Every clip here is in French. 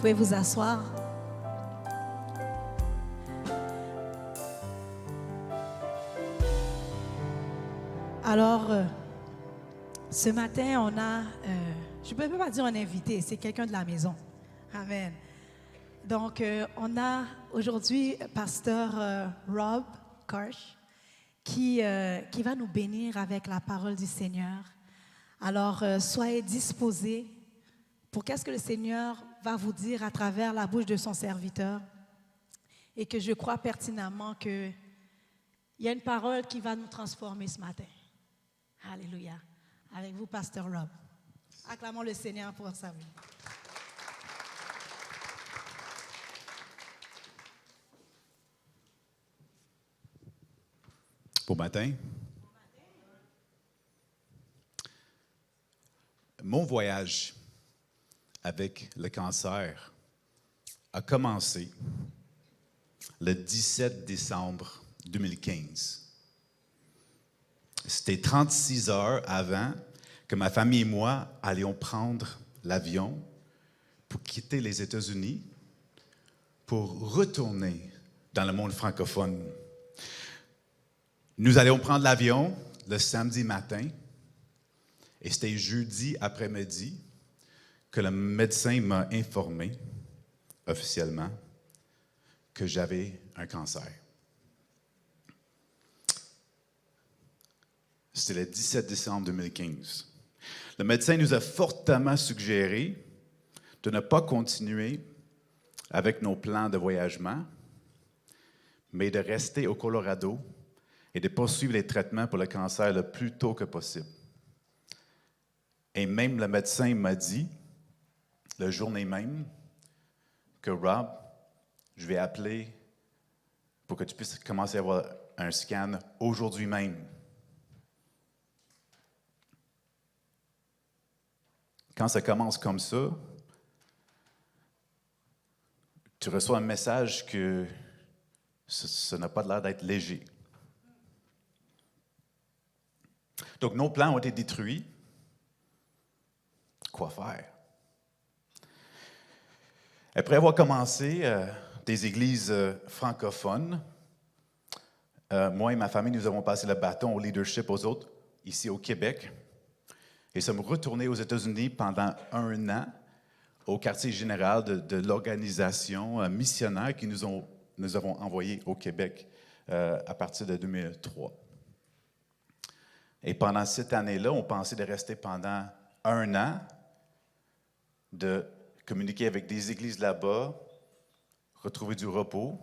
pouvez vous asseoir. Alors, ce matin, on a, je ne peux pas dire un invité, c'est quelqu'un de la maison. Amen. Donc, on a aujourd'hui pasteur Rob Karsh qui va nous bénir avec la parole du Seigneur. Alors, soyez disposés pour qu'est-ce que le Seigneur va vous dire à travers la bouche de son serviteur. Et que je crois pertinemment qu'il y a une parole qui va nous transformer ce matin. Alléluia. Avec vous, pasteur Rob. Acclamons le Seigneur pour sa vie. Bon matin. Mon voyage avec le cancer a commencé le 17 décembre 2015. C'était 36 heures avant que ma famille et moi allions prendre l'avion pour quitter les États-Unis pour retourner dans le monde francophone. Nous allions prendre l'avion le samedi matin et c'était jeudi après-midi que le médecin m'a informé officiellement que j'avais un cancer. C'était le 17 décembre 2015. Le médecin nous a fortement suggéré de ne pas continuer avec nos plans de voyagement, mais de rester au Colorado et de poursuivre les traitements pour le cancer le plus tôt que possible. Et même le médecin m'a dit, le journée même, que Rob, je vais appeler pour que tu puisses commencer à avoir un scan aujourd'hui même. Quand ça commence comme ça, tu reçois un message que ça n'a pas l'air d'être léger. Donc, nos plans ont été détruits. Quoi faire? Après avoir commencé des églises francophones, moi et ma famille, nous avons passé le bâton au leadership aux autres, ici au Québec. Et sommes retournés aux États-Unis pendant 1 an au quartier général de l'organisation missionnaire que nous avons envoyé au Québec à partir de 2003. Et pendant cette année-là, on pensait de rester pendant 1 an, de communiquer avec des églises là-bas, retrouver du repos.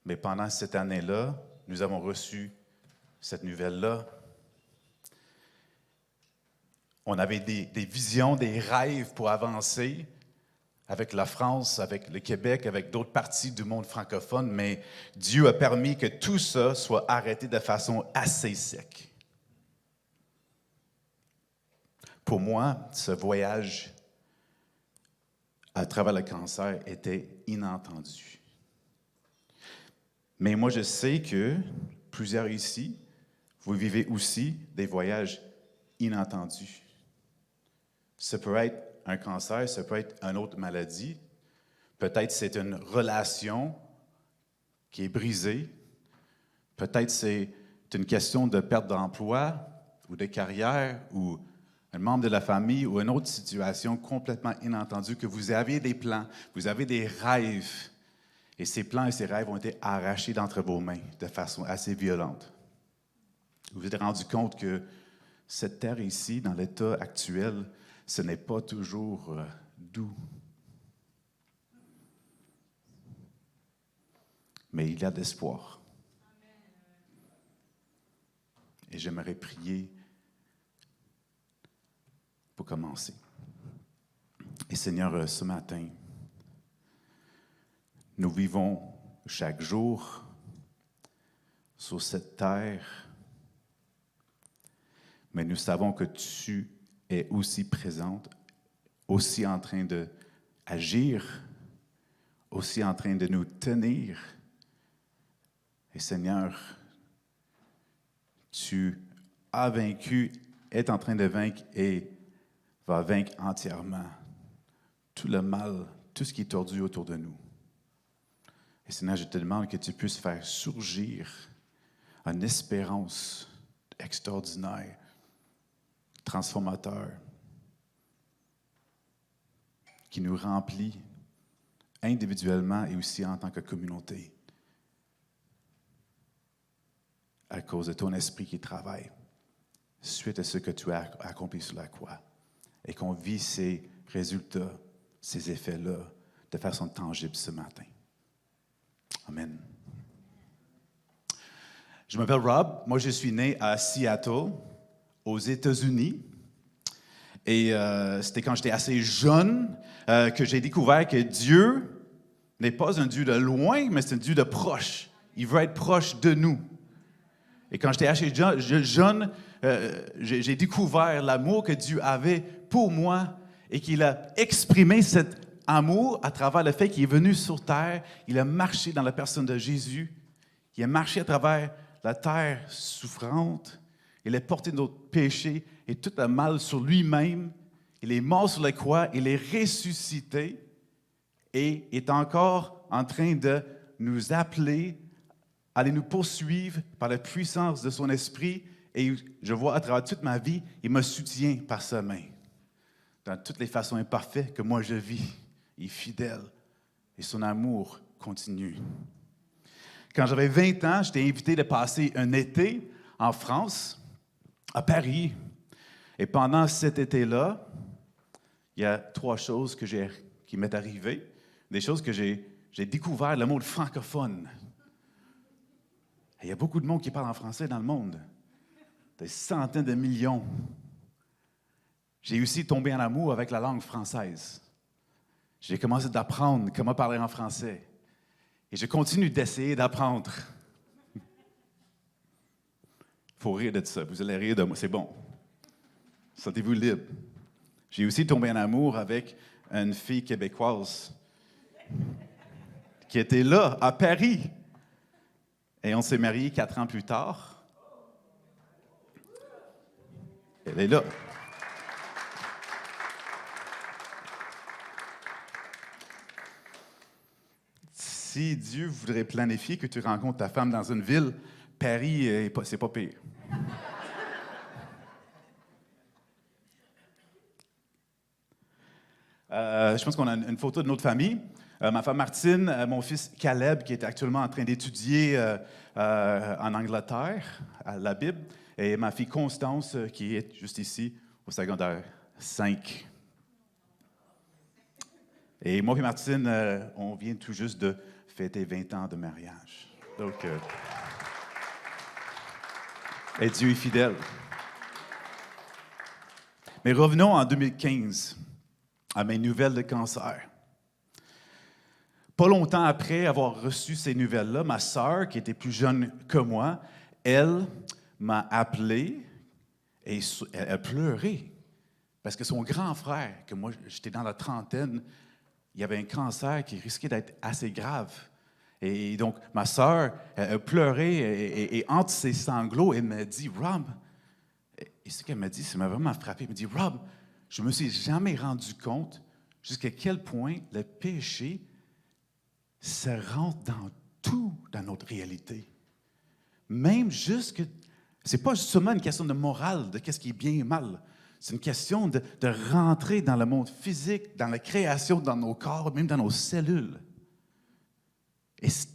Mais pendant cette année-là, nous avons reçu cette nouvelle-là. On avait des visions, des rêves pour avancer avec la France, avec le Québec, avec d'autres parties du monde francophone, mais Dieu a permis que tout ça soit arrêté de façon assez sec. Pour moi, ce voyage à travers le cancer était inattendu. Mais moi, je sais que plusieurs ici, vous vivez aussi des voyages inattendus. Ça peut être un cancer, ça peut être une autre maladie. Peut-être c'est une relation qui est brisée. Peut-être c'est une question de perte d'emploi ou de carrière ou un membre de la famille ou une autre situation complètement inattendue que vous avez des plans, vous avez des rêves et ces plans et ces rêves ont été arrachés d'entre vos mains de façon assez violente. Vous vous êtes rendu compte que cette terre ici, dans l'état actuel, ce n'est pas toujours doux. Mais il y a de l'espoir. Et j'aimerais prier pour commencer. Et Seigneur, ce matin, nous vivons chaque jour sur cette terre, mais nous savons que tu es aussi présente, aussi en train d'agir, aussi en train de nous tenir. Et Seigneur, tu as vaincu, es en train de vaincre et va vaincre entièrement tout le mal, tout ce qui est tordu autour de nous. Et Seigneur, je te demande que tu puisses faire surgir une espérance extraordinaire, transformateur, qui nous remplit individuellement et aussi en tant que communauté, à cause de ton esprit qui travaille, suite à ce que tu as accompli sur la croix, et qu'on vit ces résultats, ces effets-là, de façon tangible ce matin. Amen. Je m'appelle Rob. Moi, je suis né à Seattle, aux États-Unis. Et c'était quand j'étais assez jeune que j'ai découvert que Dieu n'est pas un Dieu de loin, mais c'est un Dieu de proche. Il veut être proche de nous. Et quand j'étais assez jeune, j'ai découvert l'amour que Dieu avait pour moi et qu'il a exprimé cet amour à travers le fait qu'il est venu sur terre. Il a marché dans la personne de Jésus. Il a marché à travers la terre souffrante. Il a porté notre péché et tout le mal sur lui-même. Il est mort sur la croix. Il est ressuscité et est encore en train de nous appeler à aller nous poursuivre par la puissance de son esprit. Et je vois à travers toute ma vie, il me soutient par sa main. Dans toutes les façons imparfaites que moi je vis, il est fidèle et son amour continue. Quand j'avais 20 ans, j'étais invité de passer un été en France, à Paris. Et pendant cet été-là, il y a 3 choses qui m'est arrivées, des choses que j'ai découvert, le mot francophone. Et il y a beaucoup de monde qui parle en français dans le monde, des centaines de millions. J'ai aussi tombé en amour avec la langue française. J'ai commencé d'apprendre comment parler en français. Et je continue d'essayer d'apprendre. Il faut rire de ça. Vous allez rire de moi. C'est bon. Sentez-vous libre. J'ai aussi tombé en amour avec une fille québécoise qui était là, à Paris. Et on s'est mariés 4 ans plus tard. Elle est là. Si Dieu voudrait planifier que tu rencontres ta femme dans une ville, Paris, c'est pas pire. Je pense qu'on a une photo de notre famille. Ma femme Martine, mon fils Caleb, qui est actuellement en train d'étudier en Angleterre, à la Bible, et ma fille Constance, qui est juste ici, au secondaire 5. Et moi et Martine, on vient tout juste de fêter 20 ans de mariage. Donc, et Dieu est fidèle. Mais revenons en 2015 à mes nouvelles de cancer. Pas longtemps après avoir reçu ces nouvelles-là, ma sœur, qui était plus jeune que moi, elle m'a appelé et elle a pleuré. Parce que son grand frère, que moi j'étais dans la trentaine, il y avait un cancer qui risquait d'être assez grave. Et donc, ma sœur a pleuré et entre ses sanglots, elle m'a dit, « Rob, » et ce qu'elle m'a dit, ça m'a vraiment frappé. Elle m'a dit, « Rob, je ne me suis jamais rendu compte jusqu'à quel point le péché se rentre dans tout dans notre réalité. Même jusque... C'est pas seulement une question de morale, de qu'est-ce qui est bien et mal. C'est une question de rentrer dans le monde physique, dans la création, dans nos corps, même dans nos cellules.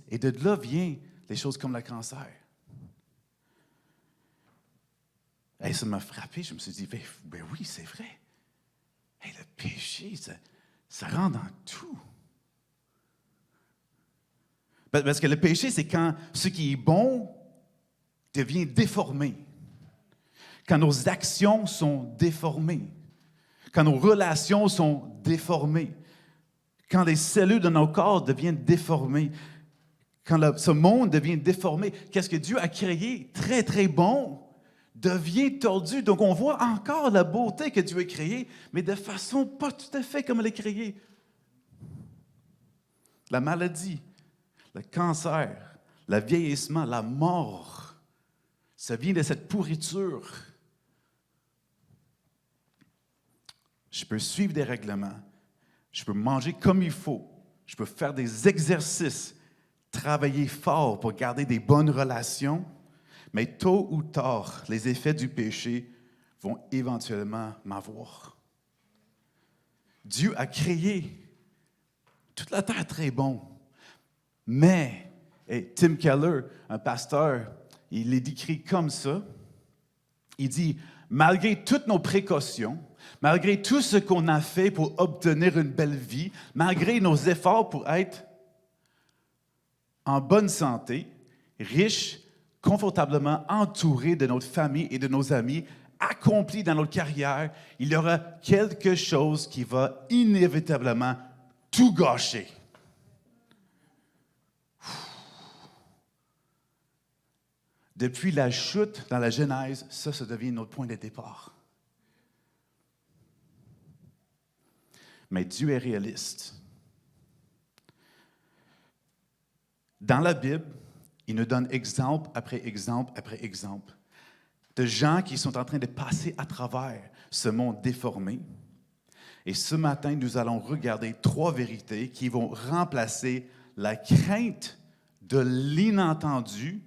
Et de là viennent les choses comme le cancer. Et ça m'a frappé. Je me suis dit, ben oui, c'est vrai. Et le péché, ça rentre dans tout. Parce que le péché, c'est quand ce qui est bon devient déformé. Quand nos actions sont déformées. Quand nos relations sont déformées. Quand les cellules de nos corps deviennent déformées. Quand ce monde devient déformé. Qu'est-ce que Dieu a créé très, très bon devient tordu. Donc, on voit encore la beauté que Dieu a créée, mais de façon pas tout à fait comme elle est créée. La maladie, le cancer, le vieillissement, la mort, ça vient de cette pourriture. Je peux suivre des règlements, Je peux manger comme il faut. Je peux faire des exercices, travailler fort pour garder des bonnes relations. Mais tôt ou tard, les effets du péché vont éventuellement m'avoir. Dieu a créé toute la terre très bon. Mais, et Tim Keller, un pasteur, il est décrit comme ça. Il dit, malgré toutes nos précautions, malgré tout ce qu'on a fait pour obtenir une belle vie, malgré nos efforts pour être en bonne santé, riches, confortablement entourés de notre famille et de nos amis, accomplis dans notre carrière, il y aura quelque chose qui va inévitablement tout gâcher. Depuis la chute dans la Genèse, ça devient notre point de départ. Mais Dieu est réaliste. Dans la Bible, il nous donne exemple après exemple après exemple de gens qui sont en train de passer à travers ce monde déformé. Et ce matin, nous allons regarder 3 vérités qui vont remplacer la crainte de l'inattendu,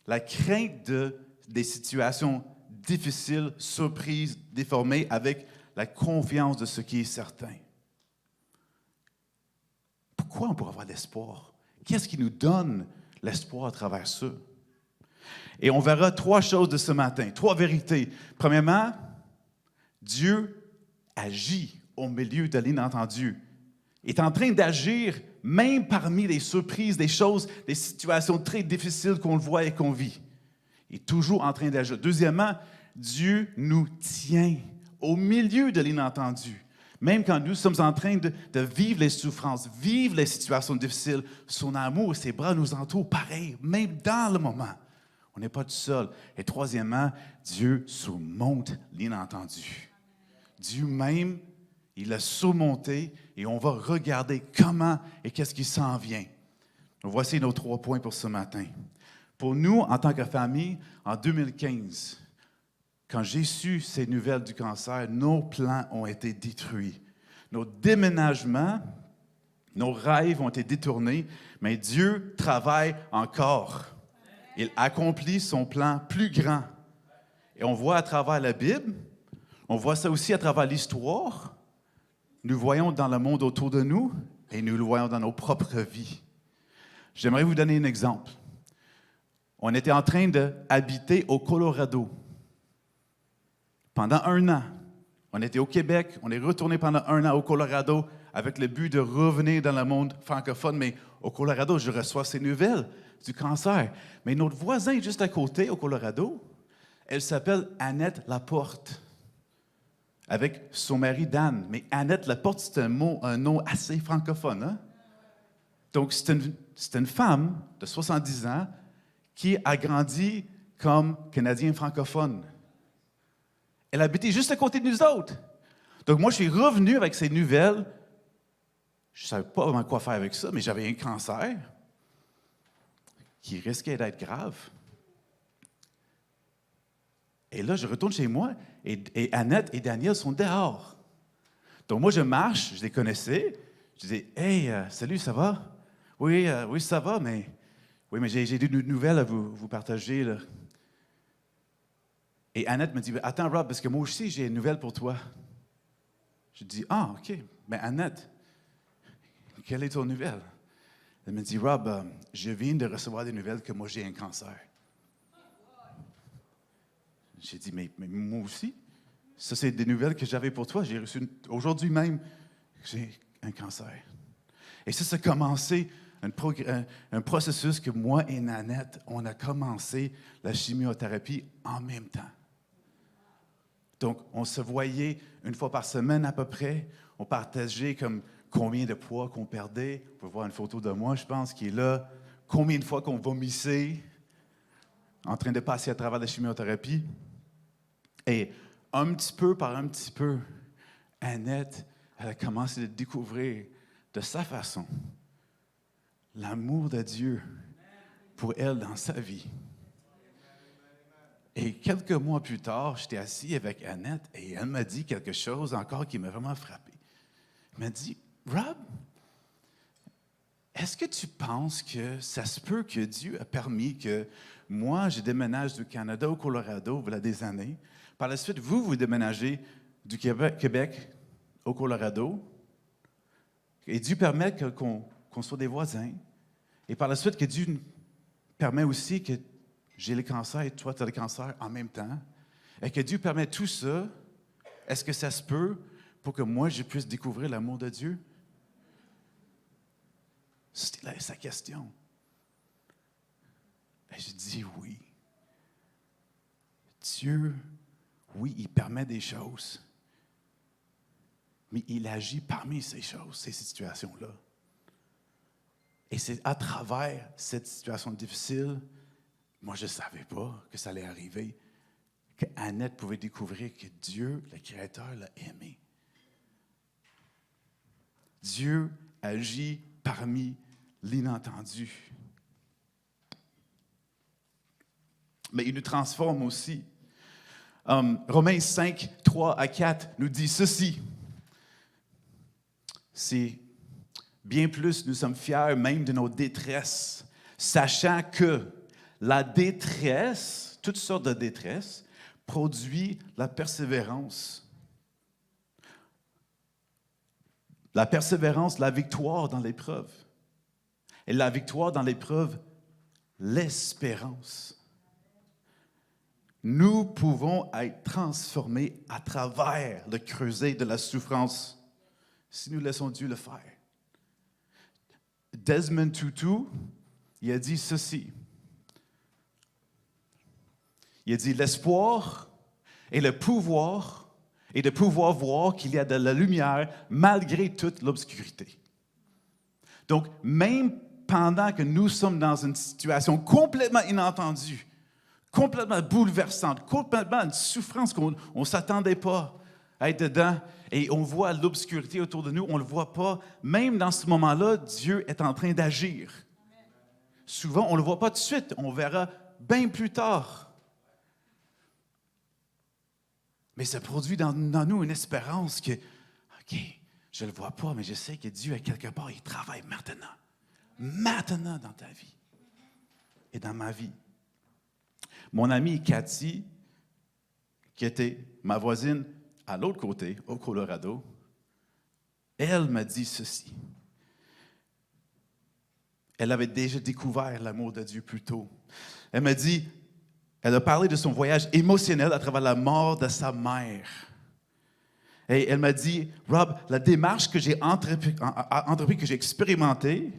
la crainte des situations difficiles, surprises, déformées, avec la confiance de ce qui est certain. Pourquoi on pourrait avoir l'espoir? Qu'est-ce qui nous donne l'espoir à travers ça? Et on verra 3 choses de ce matin, 3 vérités. Premièrement, Dieu agit au milieu de l'inattendu. Il est en train d'agir même parmi les surprises, des choses, des situations très difficiles qu'on voit et qu'on vit. Il est toujours en train d'agir. Deuxièmement, Dieu nous tient au milieu de l'inattendu. Même quand nous sommes en train de vivre les souffrances, vivre les situations difficiles, son amour, ses bras nous entourent pareil, même dans le moment. On n'est pas tout seul. Et troisièmement, Dieu surmonte l'inattendu. Dieu même, il l'a surmonté et on va regarder comment et qu'est-ce qui s'en vient. Voici nos 3 points pour ce matin. Pour nous, en tant que famille, en 2015, quand j'ai su ces nouvelles du cancer, nos plans ont été détruits. Nos déménagements, nos rêves ont été détournés, mais Dieu travaille encore. Il accomplit son plan plus grand. Et on voit à travers la Bible, on voit ça aussi à travers l'histoire. Nous voyons dans le monde autour de nous et nous le voyons dans nos propres vies. J'aimerais vous donner un exemple. On était en train d'habiter au Colorado. Pendant 1 an, on était au Québec, on est retourné pendant 1 an au Colorado avec le but de revenir dans le monde francophone. Mais au Colorado, je reçois ces nouvelles du cancer. Mais notre voisin juste à côté, au Colorado, elle s'appelle Annette Laporte, avec son mari Dan. Mais Annette Laporte, c'est un nom assez francophone. Hein? Donc, c'est une femme de 70 ans qui a grandi comme Canadien francophone. Elle habitait juste à côté de nous autres. Donc, moi, je suis revenu avec ces nouvelles. Je ne savais pas vraiment quoi faire avec ça, mais j'avais un cancer qui risquait d'être grave. Et là, je retourne chez moi et Annette et Daniel sont dehors. Donc, moi, je marche, je les connaissais. Je dis, « Hey, salut, ça va? » Oui, ça va, mais j'ai des nouvelles à vous partager, là. » Et Annette me dit, « Attends, Rob, parce que moi aussi, j'ai une nouvelle pour toi. » Je dis, « Ah, OK. Mais Annette, quelle est ton nouvelle? » Elle me dit, « Rob, je viens de recevoir des nouvelles que moi, j'ai un cancer. » J'ai dit, mais moi aussi? Ça, c'est des nouvelles que j'avais pour toi. J'ai reçu aujourd'hui même, j'ai un cancer. Et ça a commencé un processus que moi et Nanette, on a commencé la chimiothérapie en même temps. Donc, on se voyait 1 fois par semaine à peu près. On partageait comme combien de poids qu'on perdait. On peut voir une photo de moi, je pense, qui est là. Combien de fois qu'on vomissait en train de passer à travers la chimiothérapie. Et un petit peu par un petit peu, Annette, elle a commencé à découvrir de sa façon l'amour de Dieu pour elle dans sa vie. Et quelques mois plus tard, j'étais assis avec Annette et elle m'a dit quelque chose encore qui m'a vraiment frappé. Elle m'a dit, « Rob, est-ce que tu penses que ça se peut que Dieu a permis que moi, je déménage du Canada au Colorado, voilà des années. Par la suite, vous déménagez du Québec au Colorado. Et Dieu permet qu'on soit des voisins. Et par la suite, que Dieu permet aussi que j'ai le cancer et toi, tu as le cancer en même temps. Et que Dieu permet tout ça. Est-ce que ça se peut pour que moi, je puisse découvrir l'amour de Dieu? C'était sa question. Et je dis oui. Dieu, oui, il permet des choses. Mais il agit parmi ces choses, ces situations-là. Et c'est à travers cette situation difficile, moi je ne savais pas que ça allait arriver, qu'Annette pouvait découvrir que Dieu, le Créateur, l'a aimée. Dieu agit parmi l'inattendu. Mais il nous transforme aussi. Romains 5, 3 à 4 nous dit ceci. C'est bien plus, nous sommes fiers même de nos détresses, sachant que la détresse, toutes sortes de détresse, produit la persévérance. La persévérance, la victoire dans l'épreuve. Et la victoire dans l'épreuve, l'espérance. Nous pouvons être transformés à travers le creuset de la souffrance si nous laissons Dieu le faire. Desmond Tutu, il a dit ceci. Il a dit l'espoir et le pouvoir et de pouvoir voir qu'il y a de la lumière malgré toute l'obscurité. Donc, même pendant que nous sommes dans une situation complètement inattendue, complètement bouleversante, complètement une souffrance qu'on ne s'attendait pas à être dedans, et on voit l'obscurité autour de nous, on ne le voit pas. Même dans ce moment-là, Dieu est en train d'agir. Souvent, on ne le voit pas tout de suite, on verra bien plus tard. Mais ça produit dans nous une espérance que, OK, je ne le vois pas, mais je sais que Dieu, à quelque part, il travaille maintenant. Maintenant dans ta vie et dans ma vie. Mon amie Cathy, qui était ma voisine à l'autre côté, au Colorado, elle m'a dit ceci. Elle avait déjà découvert l'amour de Dieu plus tôt. Elle m'a dit, elle a parlé de son voyage émotionnel à travers la mort de sa mère. Et elle m'a dit, Rob, la démarche que j'ai entrepris, que j'ai expérimentée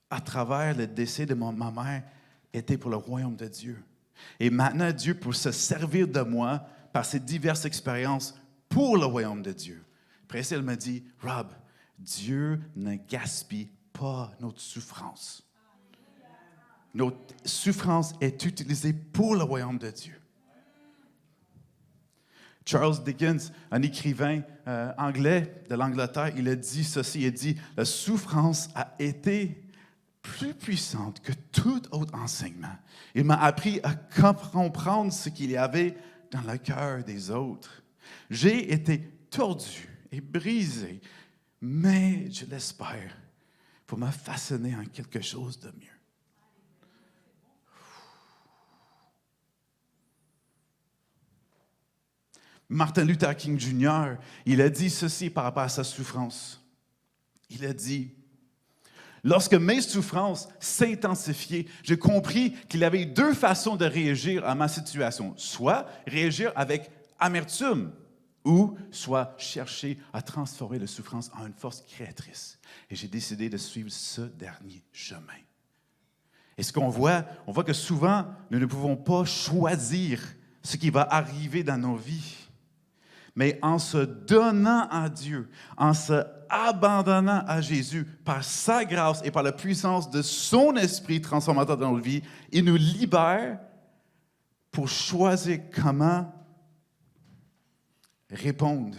à travers le décès de ma mère était pour le royaume de Dieu. Et maintenant, Dieu, pour se servir de moi par ces diverses expériences pour le royaume de Dieu. Après ça, elle m'a dit, Rob, Dieu ne gaspille pas notre souffrance. Notre souffrance est utilisée pour le royaume de Dieu. Charles Dickens, un écrivain anglais de l'Angleterre, il a dit ceci, il a dit, la souffrance a été plus puissante que tout autre enseignement. Il m'a appris à comprendre ce qu'il y avait dans le cœur des autres. J'ai été tordu et brisé, mais je l'espère, pour me façonner en quelque chose de mieux. Martin Luther King Jr., il a dit ceci par rapport à sa souffrance. Il a dit, lorsque mes souffrances s'intensifiaient, j'ai compris qu'il y avait deux façons de réagir à ma situation. Soit réagir avec amertume, ou soit chercher à transformer la souffrance en une force créatrice. Et j'ai décidé de suivre ce dernier chemin. Et ce qu'on voit que souvent, nous ne pouvons pas choisir ce qui va arriver dans nos vies. Mais en se donnant à Dieu, en se abandonnant à Jésus, par sa grâce et par la puissance de son esprit transformateur dans notre vie, il nous libère pour choisir comment répondre.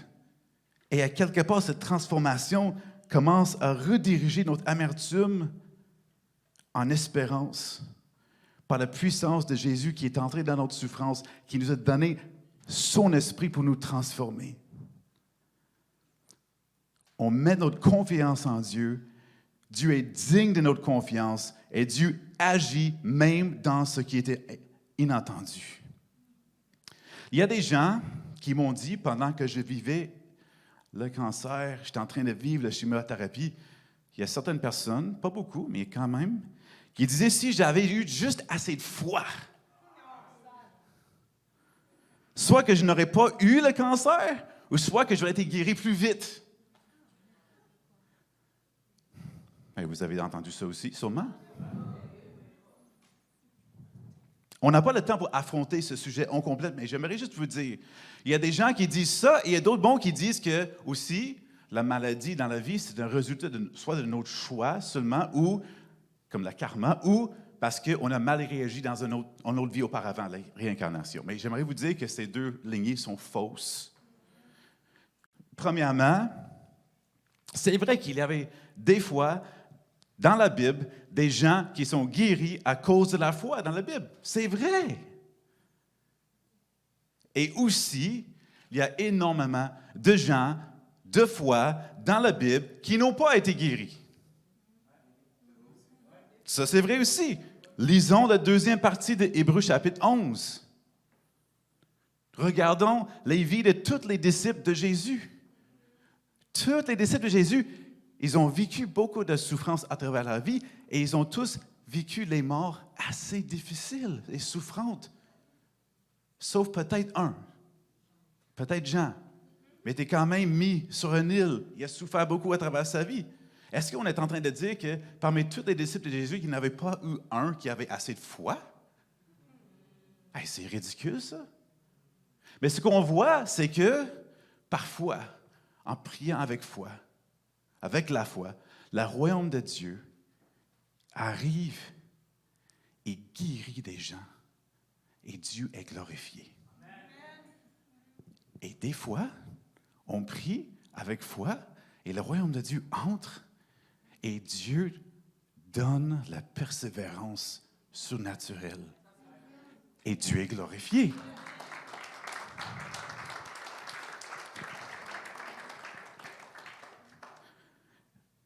Et à quelque part, cette transformation commence à rediriger notre amertume en espérance par la puissance de Jésus qui est entré dans notre souffrance, qui nous a donné son esprit pour nous transformer. on met notre confiance en Dieu, Dieu est digne de notre confiance et Dieu agit même dans ce qui était inattendu. Il y a des gens qui m'ont dit, pendant que je vivais le cancer, j'étais en train de vivre la chimiothérapie, il y a certaines personnes, pas beaucoup, mais quand même, qui disaient, si j'avais eu juste assez de foi, soit que je n'aurais pas eu le cancer, ou soit que j'aurais été guéri plus vite. Mais vous avez entendu ça aussi, sûrement? On n'a pas le temps pour affronter ce sujet en complet, mais j'aimerais juste vous dire, il y a des gens qui disent ça, et il y a d'autres qui disent que, aussi, la maladie dans la vie, c'est un résultat soit de notre choix seulement, ou, comme la karma, ou parce qu'on a mal réagi dans une autre vie auparavant, la réincarnation. Mais j'aimerais vous dire que ces deux lignées sont fausses. Premièrement, c'est vrai qu'il y avait des fois, dans la Bible, des gens qui sont guéris à cause de la foi dans la Bible. C'est vrai. Et aussi, il y a énormément de gens de foi dans la Bible qui n'ont pas été guéris. Ça, c'est vrai aussi. Lisons la deuxième partie de Hébreux chapitre 11. Regardons les vies de tous les disciples de Jésus. Tous les disciples de Jésus, ils ont vécu beaucoup de souffrances à travers la vie et ils ont tous vécu les morts assez difficiles et souffrantes. Sauf peut-être un, peut-être Jean, mais il était quand même mis sur une île. Il a souffert beaucoup à travers sa vie. Est-ce qu'on est en train de dire que parmi tous les disciples de Jésus, il n'y avait pas eu un qui avait assez de foi? Hey, c'est ridicule, ça. Mais ce qu'on voit, c'est que parfois, en priant avec foi, avec la foi, le royaume de Dieu arrive et guérit des gens. Et Dieu est glorifié. Et des fois, on prie avec foi et le royaume de Dieu entre et Dieu donne la persévérance surnaturelle. Et Dieu est glorifié.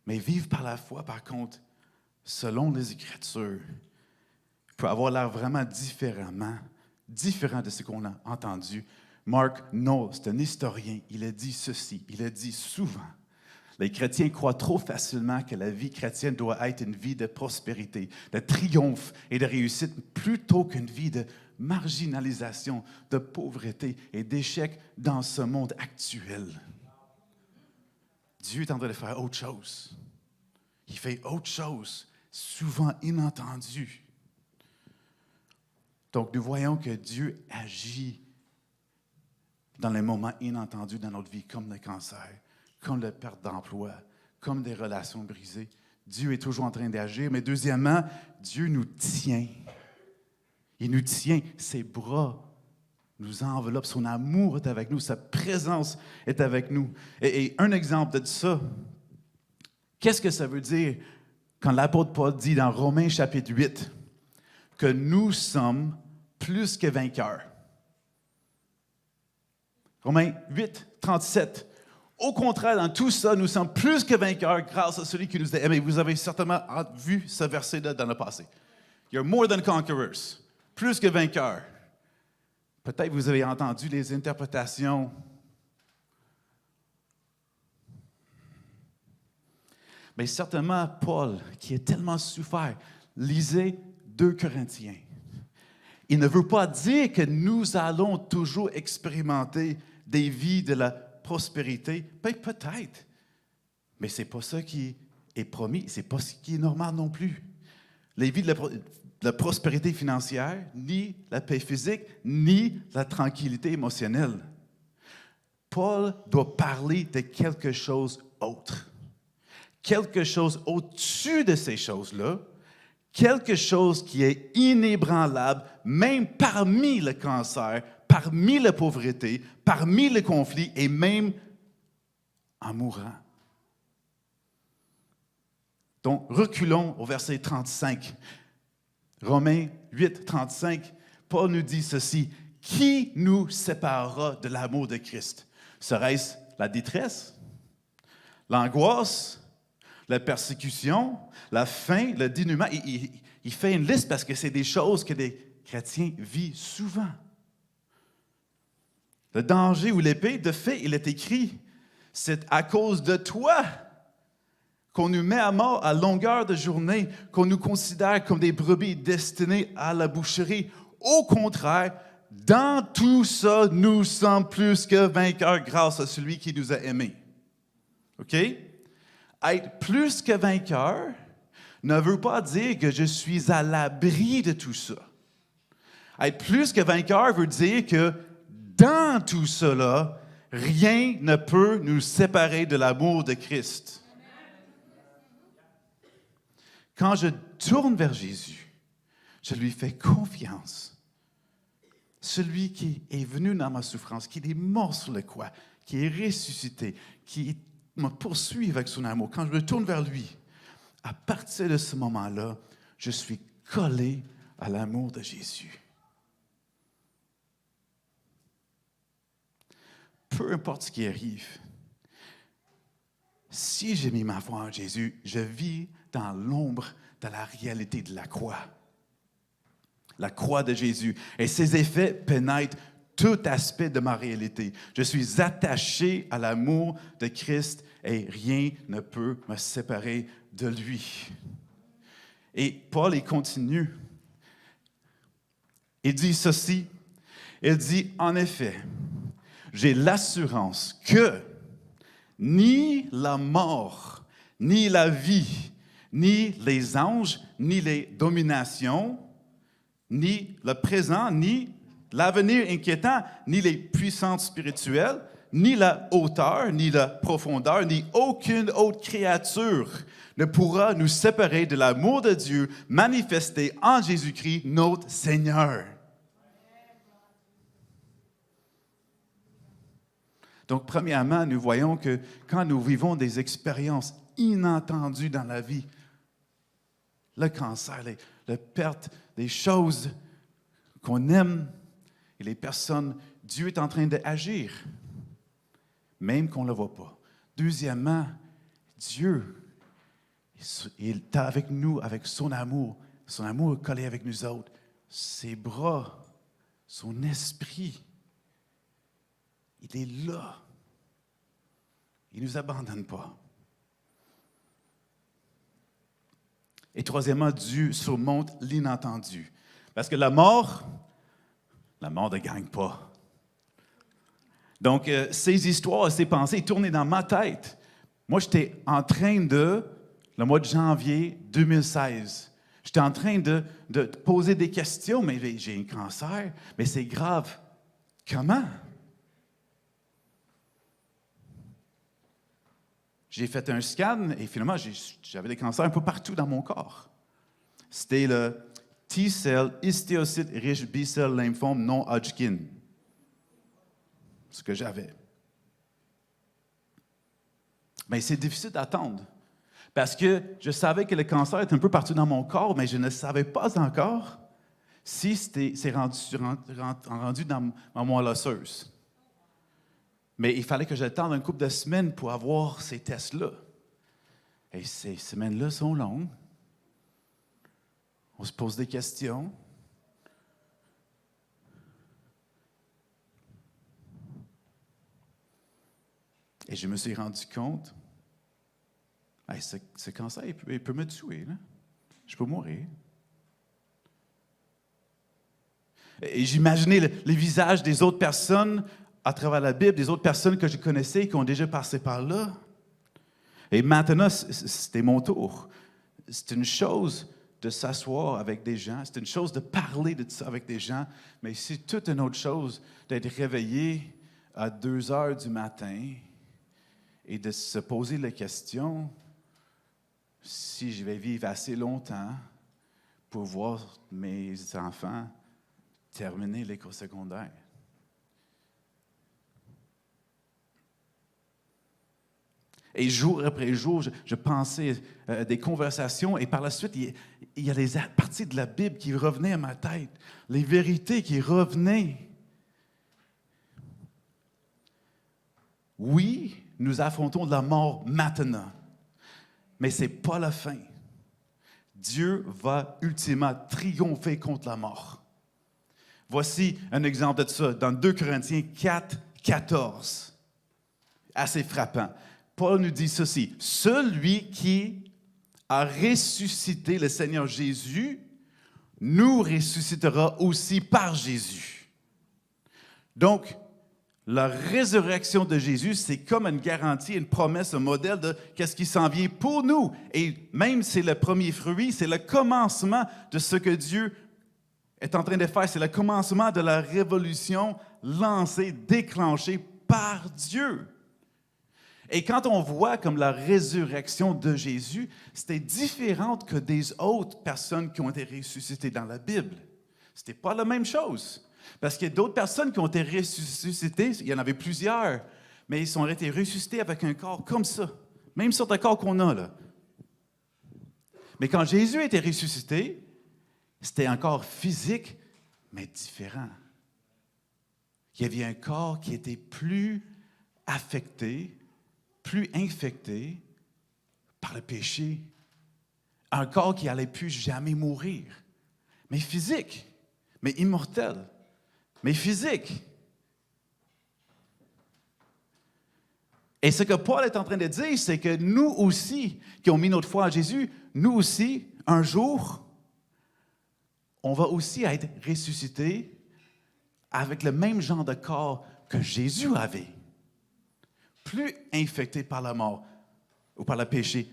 Mais vivre par la foi, par contre, selon les Écritures, peut avoir l'air vraiment différent de ce qu'on a entendu. Mark Knowles, c'est un historien, il a dit ceci, il a dit souvent, les chrétiens croient trop facilement que la vie chrétienne doit être une vie de prospérité, de triomphe et de réussite, plutôt qu'une vie de marginalisation, de pauvreté et d'échec dans ce monde actuel. Dieu est en train de faire autre chose. Il fait autre chose, souvent inentendu. Donc, nous voyons que Dieu agit dans les moments inattendus dans notre vie, comme le cancer, comme la perte d'emploi, comme des relations brisées. Dieu est toujours en train d'agir. Mais deuxièmement, Dieu nous tient. Il nous tient. Ses bras nous enveloppent. Son amour est avec nous. Sa présence est avec nous. Et un exemple de ça, qu'est-ce que ça veut dire quand l'apôtre Paul dit dans Romains chapitre 8 que nous sommes plus que vainqueurs? Romains 8, 37. Au contraire, dans tout ça, nous sommes plus que vainqueurs grâce à celui qui nous a aimés. Vous avez certainement vu ce verset-là dans le passé. You're more than conquerors. Plus que vainqueurs. Peut-être vous avez entendu les interprétations. Mais certainement, Paul, qui a tellement souffert, lisez 2 Corinthiens. Il ne veut pas dire que nous allons toujours expérimenter des vies de la prospérité. Peut-être, mais ce n'est pas ça qui est promis. Ce n'est pas ce qui est normal non plus. Les vies de la prospérité financière, ni la paix physique, ni la tranquillité émotionnelle. Paul doit parler de quelque chose d'autre. Quelque chose au-dessus de ces choses-là, quelque chose qui est inébranlable, même parmi le cancer, parmi la pauvreté, parmi le conflit et même en mourant. Donc, reculons au verset 35. Romains 8, 35, Paul nous dit ceci. « Qui nous séparera de l'amour de Christ? Serait-ce la détresse, l'angoisse, la persécution, la faim, le dénuement. Il fait une liste parce que c'est des choses que les chrétiens vivent souvent. Le danger ou l'épée, de fait, il est écrit, c'est à cause de toi qu'on nous met à mort à longueur de journée, qu'on nous considère comme des brebis destinées à la boucherie. Au contraire, dans tout ça, nous sommes plus que vainqueurs grâce à celui qui nous a aimés. OK? Être plus que vainqueur ne veut pas dire que je suis à l'abri de tout ça. Être plus que vainqueur veut dire que dans tout cela, rien ne peut nous séparer de l'amour de Christ. Quand je tourne vers Jésus, je lui fais confiance. Celui qui est venu dans ma souffrance, qui est mort sur le croix, qui est ressuscité, qui me poursuit avec son amour. Quand je me tourne vers lui, à partir de ce moment-là, je suis collé à l'amour de Jésus. Peu importe ce qui arrive, si j'ai mis ma foi en Jésus, je vis dans l'ombre de la réalité de la croix. La croix de Jésus. Et ses effets pénètrent tout aspect de ma réalité. Je suis attaché à l'amour de Christ et rien ne peut me séparer de lui. Et Paul, il continue. Il dit ceci. Il dit, en effet, j'ai l'assurance que ni la mort, ni la vie, ni les anges, ni les dominations, ni le présent, ni l'avenir inquiétant, ni les puissances spirituelles, ni la hauteur, ni la profondeur, ni aucune autre créature ne pourra nous séparer de l'amour de Dieu manifesté en Jésus-Christ, notre Seigneur. Donc, premièrement, nous voyons que quand nous vivons des expériences inattendues dans la vie, le cancer, la perte des choses qu'on aime et les personnes, Dieu est en train d'agir, même qu'on ne le voit pas. Deuxièmement, Dieu, il est avec nous, avec son amour est collé avec nous autres, ses bras, son esprit. Il est là. Il ne nous abandonne pas. Et troisièmement, Dieu surmonte l'inattendu. Parce que la mort ne gagne pas. Donc, ces histoires, ces pensées tournaient dans ma tête. Moi, j'étais en train le mois de janvier 2016, j'étais en train de poser des questions, mais j'ai un cancer, mais c'est grave. Comment? J'ai fait un scan et finalement, j'avais des cancers un peu partout dans mon corps. C'était le T-cell histiocyte riche B-cell lymphome non Hodgkin. Ce que j'avais. Mais c'est difficile d'attendre. Parce que je savais que le cancer était un peu partout dans mon corps, mais je ne savais pas encore si c'est rendu dans ma moelle osseuse. Mais il fallait que j'attende une couple de semaines pour avoir ces tests-là. Et ces semaines-là sont longues. On se pose des questions. Et je me suis rendu compte, hey, ce cancer, il peut me tuer. Là. Je peux mourir. Et j'imaginais les visages des autres personnes à travers la Bible, des autres personnes que je connaissais qui ont déjà passé par là. Et maintenant, c'était mon tour. C'est une chose de s'asseoir avec des gens, c'est une chose de parler de ça avec des gens, mais c'est toute une autre chose d'être réveillé à 2 heures du matin et de se poser la question si je vais vivre assez longtemps pour voir mes enfants terminer l'école secondaire. Et jour après jour, je pensais à des conversations et par la suite, il y a des parties de la Bible qui revenaient à ma tête, les vérités qui revenaient. Oui, nous affrontons la mort maintenant. Mais ce n'est pas la fin. Dieu va ultimement triompher contre la mort. Voici un exemple de ça dans 2 Corinthiens 4, 14. Assez frappant. Paul nous dit ceci: « Celui qui a ressuscité le Seigneur Jésus nous ressuscitera aussi par Jésus. » Donc, la résurrection de Jésus, c'est comme une garantie, une promesse, un modèle de qu'est-ce qui s'en vient pour nous. Et même c'est le premier fruit, c'est le commencement de ce que Dieu est en train de faire. C'est le commencement de la révolution lancée, déclenchée par Dieu. Et quand on voit comme la résurrection de Jésus, c'était différent que des autres personnes qui ont été ressuscitées dans la Bible. Ce n'était pas la même chose. Parce qu'il y a d'autres personnes qui ont été ressuscitées, il y en avait plusieurs, mais ils ont été ressuscités avec un corps comme ça, même sur le corps qu'on a là. Mais quand Jésus a été ressuscité, c'était un corps physique, mais différent. Il y avait un corps qui était plus affecté, plus infecté par le péché. Un corps qui n'allait plus jamais mourir, mais physique, mais immortel. Mais physique. Et ce que Paul est en train de dire, c'est que nous aussi, qui avons mis notre foi en Jésus, nous aussi, un jour, on va aussi être ressuscités avec le même genre de corps que Jésus avait. Plus infecté par la mort ou par le péché.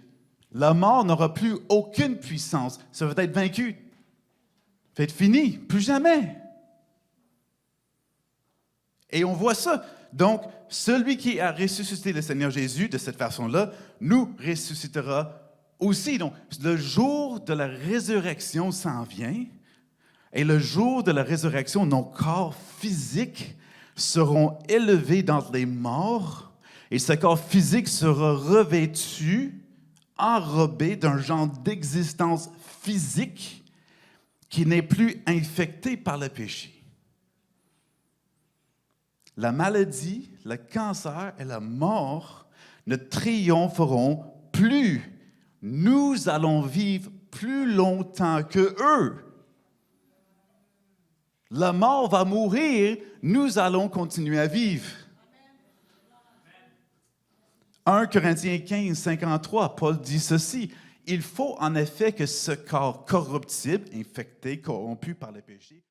La mort n'aura plus aucune puissance. Ça va être vaincu. Ça va être fini. Plus jamais. Et on voit ça. Donc, celui qui a ressuscité le Seigneur Jésus de cette façon-là, nous ressuscitera aussi. Donc, le jour de la résurrection s'en vient. Et le jour de la résurrection, nos corps physiques seront élevés d'entre les morts. Et ce corps physique sera revêtu, enrobé d'un genre d'existence physique qui n'est plus infecté par le péché. La maladie, le cancer et la mort ne triompheront plus. Nous allons vivre plus longtemps que eux. La mort va mourir, nous allons continuer à vivre. 1 Corinthiens 15, 53, Paul dit ceci: « Il faut en effet que ce corps corruptible, infecté, corrompu par le péché,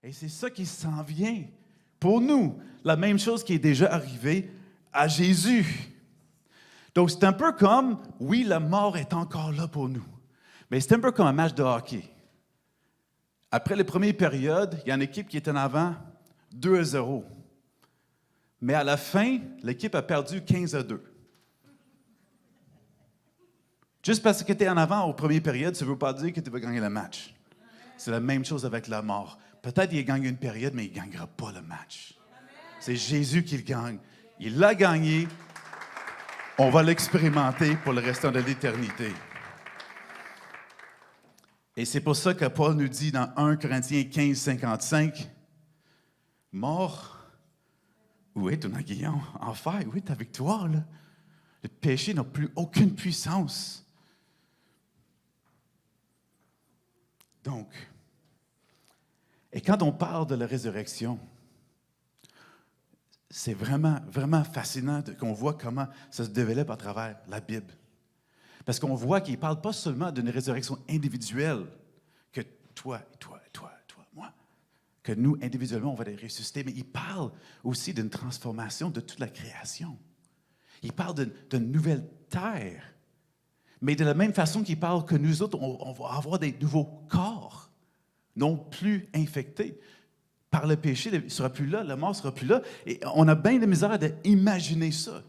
et c'est ça qui s'en vient pour nous. La même chose qui est déjà arrivée à Jésus. Donc, c'est un peu comme, oui, la mort est encore là pour nous, mais c'est un peu comme un match de hockey. Après les premières périodes, il y a une équipe qui est en avant 2-0. Mais à la fin, l'équipe a perdu 15-2. Juste parce que tu es en avant aux premières périodes, ça ne veut pas dire que tu vas gagner le match. C'est la même chose avec la mort. Peut-être qu'il gagne une période, mais il ne gagnera pas le match. C'est Jésus qui le gagne. Il l'a gagné. On va l'expérimenter pour le restant de l'éternité. Et c'est pour ça que Paul nous dit dans 1 Corinthiens 15, 55, « Mort, où est ton aiguillon? Enfer, où est ta victoire? Là? Le péché n'a plus aucune puissance. » Donc, et quand on parle de la résurrection, c'est vraiment, vraiment fascinant qu'on voit comment ça se développe à travers la Bible. Parce qu'on voit qu'il ne parle pas seulement d'une résurrection individuelle, que toi, et toi, et toi, et toi, moi, que nous, individuellement, on va les ressusciter, mais il parle aussi d'une transformation de toute la création. Il parle d'une nouvelle terre, mais de la même façon qu'il parle que nous autres, on va avoir des nouveaux corps, non plus infectés par le péché. Il ne sera plus là, la mort ne sera plus là. Et on a bien de misère d'imaginer ça.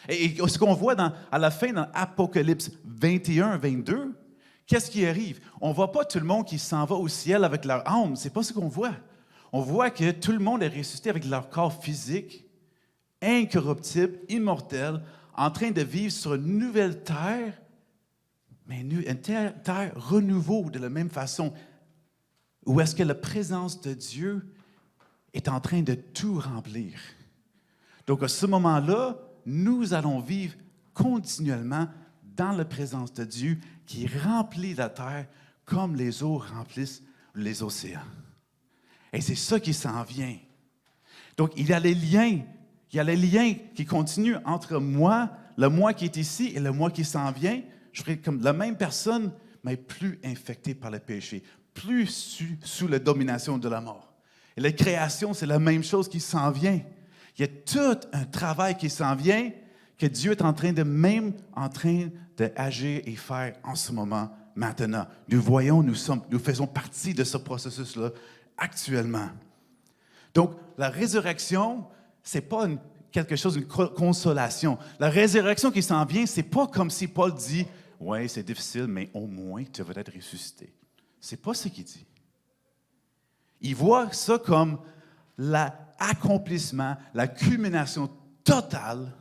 Et ce qu'on voit à la fin, dans Apocalypse 21, 22, qu'est-ce qui arrive? On ne voit pas tout le monde qui s'en va au ciel avec leur âme. Ce n'est pas ce qu'on voit. On voit que tout le monde est ressuscité avec leur corps physique, incorruptible, immortel, en train de vivre sur une nouvelle terre, mais une terre renouveau de la même façon, où est-ce que la présence de Dieu est en train de tout remplir. Donc, à ce moment-là, nous allons vivre continuellement dans la présence de Dieu qui remplit la terre comme les eaux remplissent les océans. Et c'est ça qui s'en vient. Donc, il y a les liens qui continuent entre moi, le moi qui est ici et le moi qui s'en vient. Je serai comme la même personne, mais plus infecté par le péché, plus sous la domination de la mort. Et la création, c'est la même chose qui s'en vient. Il y a tout un travail qui s'en vient que Dieu est en train d'agir et faire en ce moment, maintenant. Nous voyons, nous faisons partie de ce processus-là actuellement. Donc, la résurrection, ce n'est pas quelque chose, une consolation. La résurrection qui s'en vient, ce n'est pas comme si Paul dit « Oui, c'est difficile, mais au moins tu vas être ressuscité. » Ce n'est pas ce qu'il dit. Il voit ça comme l'accomplissement, la culmination totale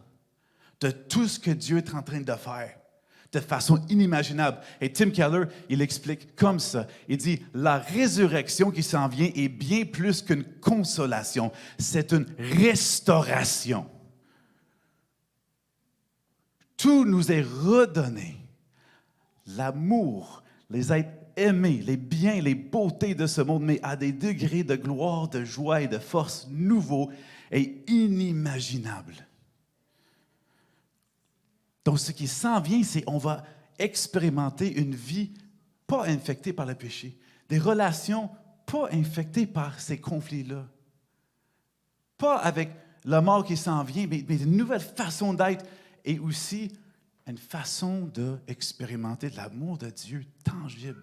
de tout ce que Dieu est en train de faire, de façon inimaginable. Et Tim Keller, il explique comme ça. Il dit, la résurrection qui s'en vient est bien plus qu'une consolation. C'est une restauration. Tout nous est redonné. L'amour, les êtres aimés, les biens, les beautés de ce monde, mais à des degrés de gloire, de joie et de force nouveaux et inimaginables. Donc, ce qui s'en vient, c'est qu'on va expérimenter une vie pas infectée par le péché, des relations pas infectées par ces conflits-là, pas avec la mort qui s'en vient, mais une nouvelle façon d'être et aussi une façon d'expérimenter l'amour de Dieu tangible.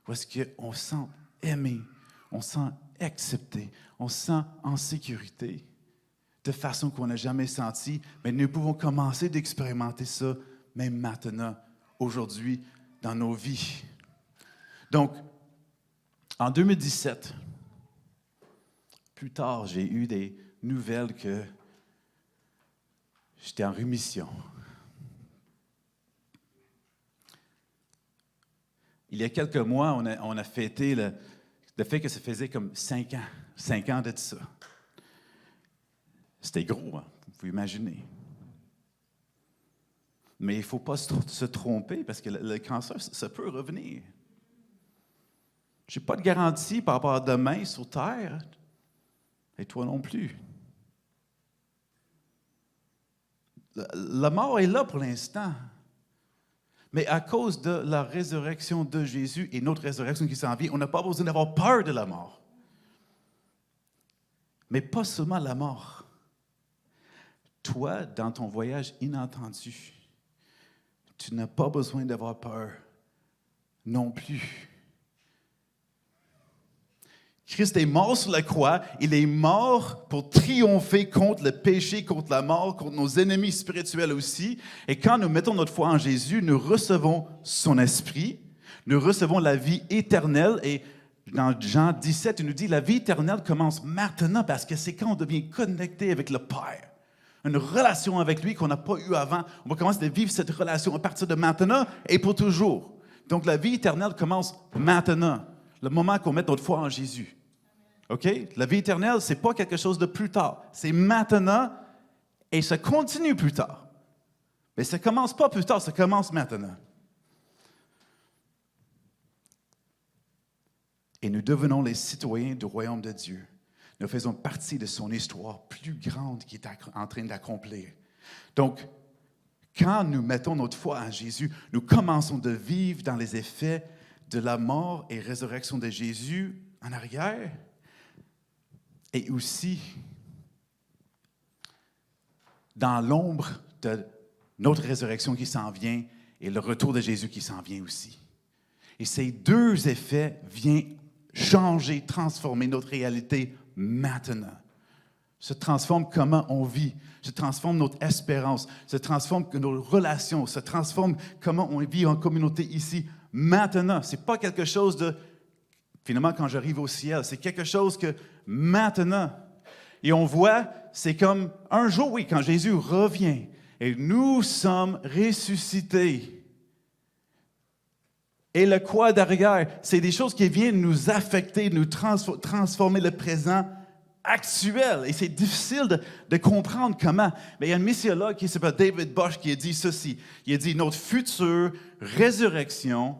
Où est-ce qu'on se sent aimé, on se sent accepté, on se sent en sécurité, de façon qu'on n'a jamais senti, mais nous pouvons commencer d'expérimenter ça, même maintenant, aujourd'hui, dans nos vies. Donc, en 2017, plus tard, j'ai eu des nouvelles que j'étais en rémission. Il y a quelques mois, on a fêté le fait que ça faisait comme 5 ans de ça. C'était gros, hein? Vous pouvez imaginer. Mais il ne faut pas se tromper parce que le cancer, ça peut revenir. Je n'ai pas de garantie par rapport à demain sur Terre, et toi non plus. La mort est là pour l'instant. Mais à cause de la résurrection de Jésus et notre résurrection qui s'en vient, on n'a pas besoin d'avoir peur de la mort. Mais pas seulement la mort. Toi, dans ton voyage inattendu, tu n'as pas besoin d'avoir peur non plus. Christ est mort sur la croix. Il est mort pour triompher contre le péché, contre la mort, contre nos ennemis spirituels aussi. Et quand nous mettons notre foi en Jésus, nous recevons son esprit, nous recevons la vie éternelle. Et dans Jean 17, il nous dit, la vie éternelle commence maintenant parce que c'est quand on devient connecté avec le Père. Une relation avec lui qu'on n'a pas eue avant. On va commencer à vivre cette relation à partir de maintenant et pour toujours. Donc la vie éternelle commence maintenant. Le moment qu'on met notre foi en Jésus. OK? La vie éternelle, ce n'est pas quelque chose de plus tard. C'est maintenant et ça continue plus tard. Mais ça ne commence pas plus tard, ça commence maintenant. Et nous devenons les citoyens du royaume de Dieu. Nous faisons partie de son histoire plus grande qu'il est en train d'accomplir. Donc, quand nous mettons notre foi en Jésus, nous commençons de vivre dans les effets de la mort et résurrection de Jésus en arrière, et aussi dans l'ombre de notre résurrection qui s'en vient et le retour de Jésus qui s'en vient aussi. Et ces deux effets viennent changer, transformer notre réalité maintenant. Se transforme comment on vit, se transforme notre espérance, se transforme nos relations, se transforme comment on vit en communauté ici, maintenant. Ce n'est pas quelque chose de, finalement, quand j'arrive au ciel, c'est quelque chose que maintenant. Et on voit, c'est comme un jour, oui, quand Jésus revient et nous sommes ressuscités. Et le quoi derrière, c'est des choses qui viennent nous affecter, nous transformer le présent actuel. Et c'est difficile de comprendre comment. Mais il y a un missiologue qui s'appelle David Bosch qui a dit ceci. Il a dit, notre future résurrection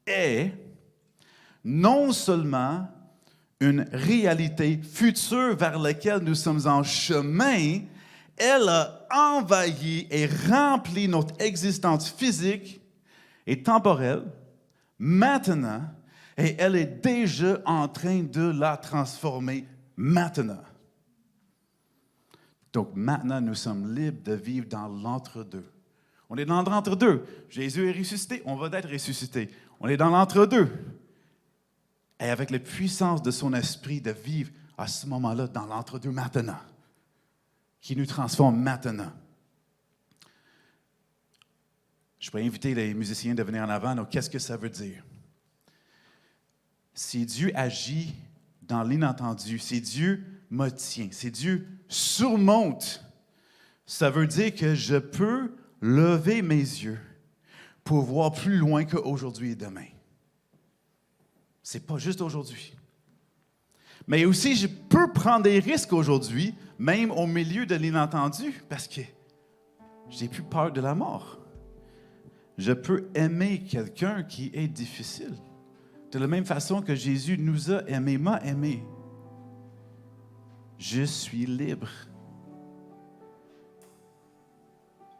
est non seulement une réalité future vers laquelle nous sommes en chemin, elle a envahi et rempli notre existence physique et temporelle maintenant, et elle est déjà en train de la transformer maintenant. Donc maintenant, nous sommes libres de vivre dans l'entre-deux. On est dans l'entre-deux. Jésus est ressuscité, on va être ressuscité. On est dans l'entre-deux. Et avec la puissance de son esprit de vivre à ce moment-là dans l'entre-deux maintenant, qui nous transforme maintenant. Je pourrais inviter les musiciens de venir en avant. Donc, qu'est-ce que ça veut dire? Si Dieu agit dans l'inattendu, si Dieu me tient, si Dieu surmonte, ça veut dire que je peux lever mes yeux pour voir plus loin qu'aujourd'hui et demain. C'est pas juste aujourd'hui. Mais aussi, je peux prendre des risques aujourd'hui, même au milieu de l'inattendu, parce que j'ai plus peur de la mort. Je peux aimer quelqu'un qui est difficile. De la même façon que Jésus nous a aimés, m'a aimé. Je suis libre.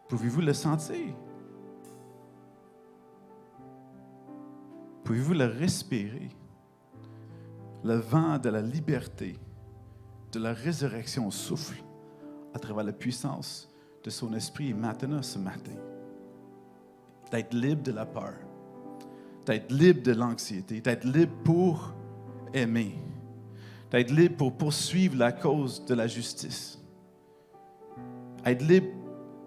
Pouvez-vous le sentir? Pouvez-vous le respirer? Le vent de la liberté, de la résurrection souffle à travers la puissance de son esprit et maintenant, ce matin. D'être libre de la peur, d'être libre de l'anxiété, d'être libre pour aimer, d'être libre pour poursuivre la cause de la justice, être libre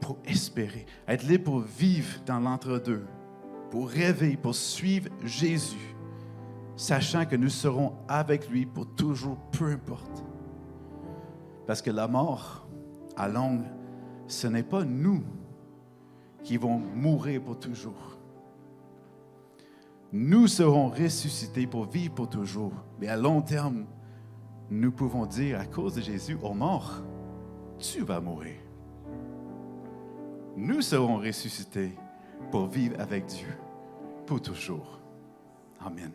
pour espérer, être libre pour vivre dans l'entre-deux, pour rêver, pour suivre Jésus, sachant que nous serons avec lui pour toujours, peu importe. Parce que la mort, à longue, ce n'est pas nous qui vont mourir pour toujours. Nous serons ressuscités pour vivre pour toujours. Mais à long terme, nous pouvons dire à cause de Jésus, ô mort, tu vas mourir. Nous serons ressuscités pour vivre avec Dieu pour toujours. Amen.